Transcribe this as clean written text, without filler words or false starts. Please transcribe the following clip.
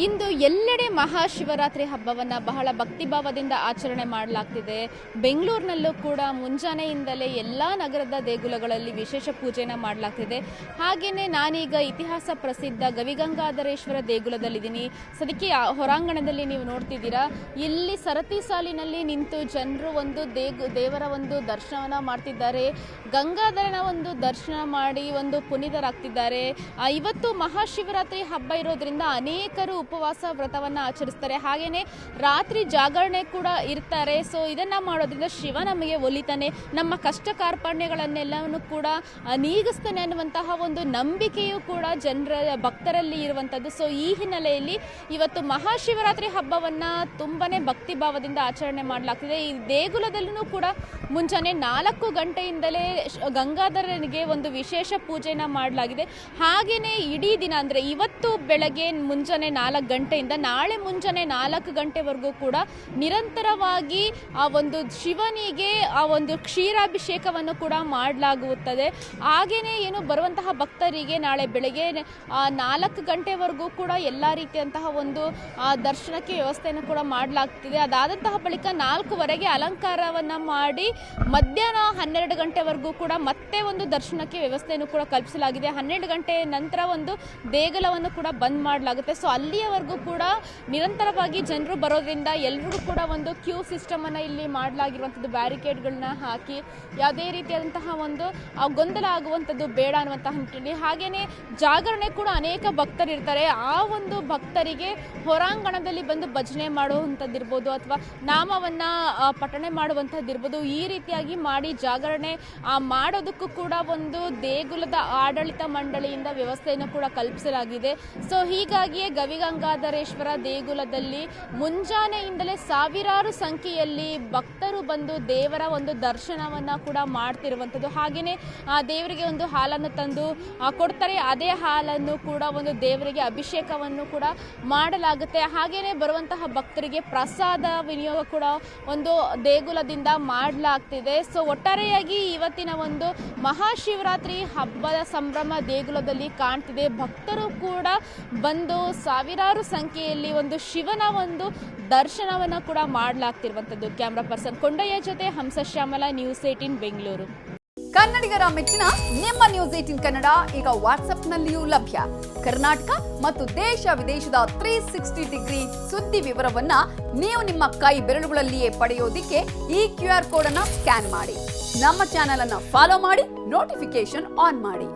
ಇಂದು ಎಲ್ಲೆಡೆ ಮಹಾಶಿವರಾತ್ರಿ ಹಬ್ಬವನ್ನು ಬಹಳ ಭಕ್ತಿಭಾವದಿಂದ ಆಚರಣೆ ಮಾಡಲಾಗ್ತಿದೆ. ಬೆಂಗಳೂರಿನಲ್ಲೂ ಕೂಡ ಮುಂಜಾನೆಯಿಂದಲೇ ಎಲ್ಲ ನಗರದ ದೇಗುಲಗಳಲ್ಲಿ ವಿಶೇಷ ಪೂಜೆನ ಮಾಡಲಾಗ್ತಿದೆ. ಹಾಗೆಯೇ ನಾನೀಗ ಇತಿಹಾಸ ಪ್ರಸಿದ್ಧ ಗವಿಗಂಗಾಧರೇಶ್ವರ ದೇಗುಲದಲ್ಲಿದ್ದೀನಿ. ಸದ್ಯಕ್ಕೆ ಹೊರಾಂಗಣದಲ್ಲಿ ನೀವು ನೋಡ್ತಿದ್ದೀರಾ, ಇಲ್ಲಿ ಸರತಿ ಸಾಲಿನಲ್ಲಿ ನಿಂತು ಜನರು ಒಂದು ದೇವರ ಒಂದು ದರ್ಶನವನ್ನು ಮಾಡ್ತಿದ್ದಾರೆ. ಗಂಗಾಧರನ ಒಂದು ದರ್ಶನ ಮಾಡಿ ಒಂದು ಪುನೀತರಾಗ್ತಿದ್ದಾರೆ. ಇವತ್ತು ಮಹಾಶಿವರಾತ್ರಿ ಹಬ್ಬ ಇರೋದ್ರಿಂದ ಅನೇಕರು ಉಪವಾಸ ವ್ರತವನ್ನು ಆಚರಿಸ್ತಾರೆ. ಹಾಗೆಯೇ ರಾತ್ರಿ ಜಾಗರಣೆ ಕೂಡ ಇರ್ತಾರೆ. ಸೊ ಇದನ್ನು ಮಾಡೋದ್ರಿಂದ ಶಿವ ನಮಗೆ ಒಲಿತಾನೆ, ನಮ್ಮ ಕಷ್ಟ ಕಾರ್ಪಣ್ಯಗಳನ್ನೆಲ್ಲವನ್ನು ಕೂಡ ನೀಗಿಸ್ತಾನೆ ಅನ್ನುವಂತಹ ಒಂದು ನಂಬಿಕೆಯೂ ಕೂಡ ಭಕ್ತರಲ್ಲಿ ಇರುವಂಥದ್ದು. ಸೊ ಈ ಹಿನ್ನೆಲೆಯಲ್ಲಿ ಇವತ್ತು ಮಹಾಶಿವರಾತ್ರಿ ಹಬ್ಬವನ್ನು ತುಂಬನೇ ಭಕ್ತಿಭಾವದಿಂದ ಆಚರಣೆ ಮಾಡಲಾಗ್ತಿದೆ. ಈ ದೇಗುಲದಲ್ಲೂ ಕೂಡ ಮುಂಜಾನೆ 4 ಗಂಟೆಯಿಂದಲೇ ಗಂಗಾಧರನಿಗೆ ಒಂದು ವಿಶೇಷ ಪೂಜೆನ ಮಾಡಲಾಗಿದೆ. ಹಾಗೆಯೇ ಇಡೀ ದಿನ ಅಂದರೆ ಇವತ್ತು ಬೆಳಗ್ಗೆ ಮುಂಜಾನೆ 4 ಗಂಟೆಯಿಂದ ನಾಳೆ ಮುಂಜಾನೆ 4 ಗಂಟೆವರೆಗೂ ಕೂಡ ನಿರಂತರವಾಗಿ ಆ ಒಂದು ಶಿವನಿಗೆ ಆ ಒಂದು ಕ್ಷೀರಾಭಿಷೇಕವನ್ನು ಕೂಡ ಮಾಡಲಾಗುತ್ತದೆ. ಹಾಗೆಯೇ ಏನು ಬರುವಂತಹ ಭಕ್ತರಿಗೆ ನಾಳೆ ಬೆಳಗ್ಗೆ 4 ಗಂಟೆವರೆಗೂ ಕೂಡ ಎಲ್ಲ ರೀತಿಯಂತಹ ಒಂದು ದರ್ಶನಕ್ಕೆ ವ್ಯವಸ್ಥೆಯನ್ನು ಕೂಡ ಮಾಡಲಾಗ್ತಿದೆ. ಅದಾದಂತಹ ಬಳಿಕ 4ವರೆಗೆ ಅಲಂಕಾರವನ್ನು ಮಾಡಿ ಮಧ್ಯಾಹ್ನ 12 ಗಂಟೆವರೆಗೂ ಕೂಡ ಮತ್ತೆ ಒಂದು ದರ್ಶನಕ್ಕೆ ವ್ಯವಸ್ಥೆಯನ್ನು ಕೂಡ ಕಲ್ಪಿಸಲಾಗಿದೆ. 12 ಗಂಟೆ ನಂತರ ಒಂದು ದೇಗುಲವನ್ನು ಕೂಡ ಬಂದ್ ಮಾಡಲಾಗುತ್ತೆ. ಸೊ ಅಲ್ಲಿಯವರೆಗೂ ಕೂಡ ನಿರಂತರವಾಗಿ ಜನರು ಬರೋದ್ರಿಂದ ಎಲ್ರಿಗೂ ಕೂಡ ಒಂದು ಕ್ಯೂ ಸಿಸ್ಟಮ್ ಅನ್ನು ಇಲ್ಲಿ ಮಾಡಲಾಗಿರುವಂಥದ್ದು, ಬ್ಯಾರಿಕೇಡ್ಗಳನ್ನ ಹಾಕಿ ಯಾವುದೇ ರೀತಿಯಾದಂತಹ ಒಂದು ಗೊಂದಲ ಆಗುವಂಥದ್ದು ಬೇಡ ಅನ್ನುವಂತಹ ನಿಟ್ಟಿನಲ್ಲಿ. ಹಾಗೆಯೇ ಜಾಗರಣೆ ಕೂಡ ಅನೇಕ ಭಕ್ತರು ಇರ್ತಾರೆ. ಆ ಒಂದು ಭಕ್ತರಿಗೆ ಹೊರಾಂಗಣದಲ್ಲಿ ಬಂದು ಭಜನೆ ಮಾಡುವಂಥದ್ದಿರ್ಬೋದು ಅಥವಾ ನಾಮವನ್ನು ಪಠಣೆ ಮಾಡುವಂಥದ್ದಿರ್ಬೋದು, ಈ ರೀತಿಯಾಗಿ ಮಾಡಿ ಜಾಗರಣೆ ಮಾಡೋದಕ್ಕೂ ಕೂಡ ಒಂದು ದೇಗುಲದ ಆಡಳಿತ ಮಂಡಳಿಯಿಂದ ವ್ಯವಸ್ಥೆಯನ್ನು ಕೂಡ ಕಲ್ಪಿಸಲಾಗಿದೆ. ಸೊ ಹೀಗಾಗಿಯೇ ಗವಿಗಂಗಾಧರೇಶ್ವರ ದೇಗುಲದಲ್ಲಿ ಮುಂಜಾನೆಯಿಂದಲೇ ಸಾವಿರಾರು ಸಂಖ್ಯೆಯಲ್ಲಿ ಭಕ್ತರು ಬಂದು ದೇವರ ಒಂದು ದರ್ಶನವನ್ನು ಕೂಡ ಮಾಡ್ತಿರುವಂಥದ್ದು. ಹಾಗೆಯೇ ದೇವರಿಗೆ ಒಂದು ಹಾಲನ್ನು ತಂದು ಕೊಡ್ತಾರೆ. ಅದೇ ಹಾಲನ್ನು ಕೂಡ ಒಂದು ದೇವರಿಗೆ ಅಭಿಷೇಕವನ್ನು ಕೂಡ ಮಾಡಲಾಗುತ್ತೆ. ಹಾಗೆಯೇ ಬರುವಂತಹ ಭಕ್ತರಿಗೆ ಪ್ರಸಾದ ವಿನಿಯೋಗ ಕೂಡ ಒಂದು ದೇಗುಲದಿಂದ ಮಾಡಲಾಗ್ತಿದೆ. ಸೊ ಒಟ್ಟಾರೆಯಾಗಿ ಇವತ್ತಿನ ಒಂದು ಮಹಾಶಿವರಾತ್ರಿ ಹಬ್ಬದ ಸಂಭ್ರಮ ದೇಗುಲದಲ್ಲಿ ಕಾಣ್ತಿದೆ. ಭಕ್ತರು ಕೂಡ ಬಂದು ಸಾವಿರಾರು ಸಂಖ್ಯೆಯಲ್ಲಿ ಒಂದು ಶಿವನ ಒಂದು ದರ್ಶನವನ್ನು ಕೂಡ ಮಾಡಲಾಗ್ತಿರುವಂಥದ್ದು. ಕ್ಯಾಮ್ರಾ ಪರ್ಸನ್ ಕೊಂಡಯ್ಯ ಜೊತೆ ಹಂಸ ಶ್ಯಾಮಲ, ನ್ಯೂಸ್ 18 ಬೆಂಗಳೂರು. ಕನ್ನಡಿಗರ ಮೆಚ್ಚಿನ ನಿಮ್ಮ ನ್ಯೂಸ್ 18 ಕನ್ನಡ ಈಗ ವಾಟ್ಸ್ಆಪ್ನಲ್ಲಿಯೂ ಲಭ್ಯ. ಕರ್ನಾಟಕ ಮತ್ತು ದೇಶ ವಿದೇಶದ 360 ಡಿಗ್ರಿ ಸುದ್ದಿ ವಿವರವನ್ನ ನೀವು ನಿಮ್ಮ ಕೈ ಬೆರಳುಗಳಲ್ಲಿಯೇ ಪಡೆಯೋದಿಕ್ಕೆ ಈ QR ಕೋಡ್ ಅನ್ನು ಸ್ಕ್ಯಾನ್ ಮಾಡಿ. ನಮ್ಮ ಚಾನೆಲ್ ಅನ್ನು ಫಾಲೋ ಮಾಡಿ, ನೋಟಿಫಿಕೇಶನ್ ಆನ್ ಮಾಡಿ.